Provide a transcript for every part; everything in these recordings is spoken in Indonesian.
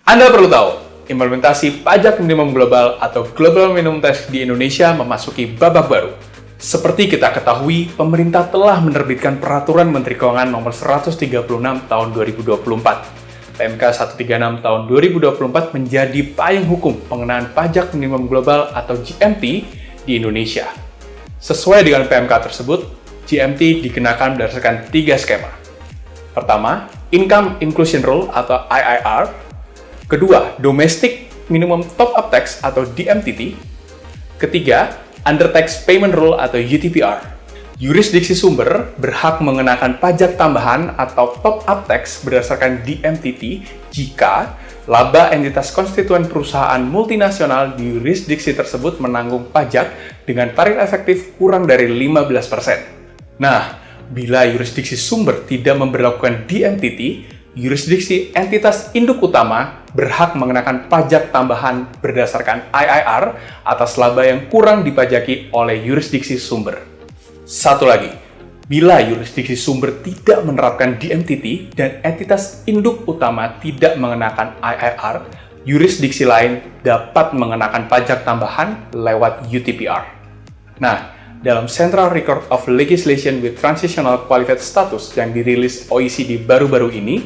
Anda perlu tahu, implementasi pajak minimum global atau Global Minimum Tax di Indonesia memasuki babak baru. Seperti kita ketahui, pemerintah telah menerbitkan Peraturan Menteri Keuangan Nomor 136 Tahun 2024. PMK 136 Tahun 2024 menjadi payung hukum pengenaan pajak minimum global atau GMT di Indonesia. Sesuai dengan PMK tersebut, GMT dikenakan berdasarkan 3 skema. Pertama, Income Inclusion Rule atau IIR. Kedua, Domestic Minimum Top-Up Tax atau DMTT. Ketiga, Undertax Payment Rule atau UTPR. Yurisdiksi sumber berhak mengenakan pajak tambahan atau top-up tax berdasarkan DMTT jika laba entitas konstituen perusahaan multinasional di yurisdiksi tersebut menanggung pajak dengan tarif efektif kurang dari 15%. Nah, bila yurisdiksi sumber tidak memberlakukan DMTT, yurisdiksi entitas induk utama berhak mengenakan pajak tambahan berdasarkan IIR atas laba yang kurang dipajaki oleh yurisdiksi sumber. Satu lagi, bila yurisdiksi sumber tidak menerapkan DMTT dan entitas induk utama tidak mengenakan IIR, yurisdiksi lain dapat mengenakan pajak tambahan lewat UTPR. Nah, dalam Central Record of Legislation with Transitional Qualified Status yang dirilis OECD baru-baru ini,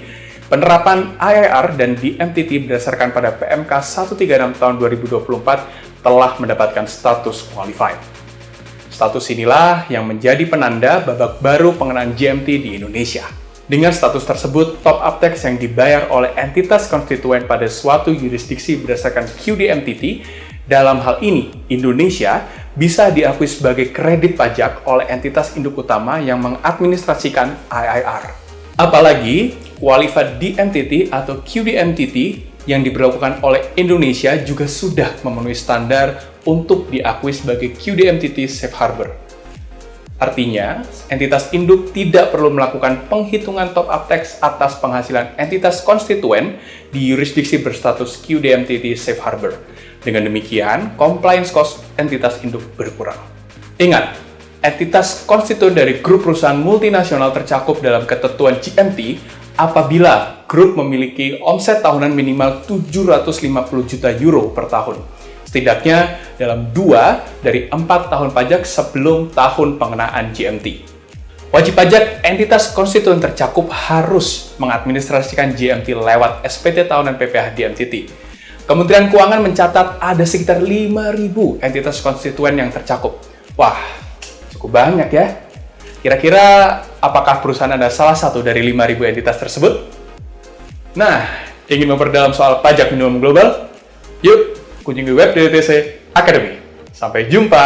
penerapan IIR dan DMTT berdasarkan pada PMK 136 tahun 2024 telah mendapatkan status qualified. Status inilah yang menjadi penanda babak baru pengenaan GMT di Indonesia. Dengan status tersebut, top-up tax yang dibayar oleh entitas konstituen pada suatu yurisdiksi berdasarkan QDMTT, dalam hal ini Indonesia bisa diakui sebagai kredit pajak oleh entitas induk utama yang mengadministrasikan IIR. Apalagi, Qualified DMTT atau QDMTT yang diberlakukan oleh Indonesia juga sudah memenuhi standar untuk diakui sebagai QDMTT Safe Harbor. Artinya, entitas induk tidak perlu melakukan penghitungan top-up tax atas penghasilan entitas konstituen di yurisdiksi berstatus QDMTT Safe Harbor. Dengan demikian, compliance cost entitas induk berkurang. Ingat, entitas konstituen dari grup perusahaan multinasional tercakup dalam ketentuan GMT apabila grup memiliki omset tahunan minimal 750 juta euro per tahun, setidaknya dalam 2 dari 4 tahun pajak sebelum tahun pengenaan GMT. Wajib pajak entitas konstituen tercakup harus mengadministrasikan GMT lewat SPT tahunan PPh DMTT. Kementerian Keuangan mencatat ada sekitar 5.000 entitas konstituen yang tercakup. Wah, cukup banyak ya. Kira-kira apakah perusahaan Anda salah satu dari 5.000 entitas tersebut? Nah, ingin memperdalam soal pajak minimum global? Yuk, kunjungi web DTC Academy. Sampai jumpa!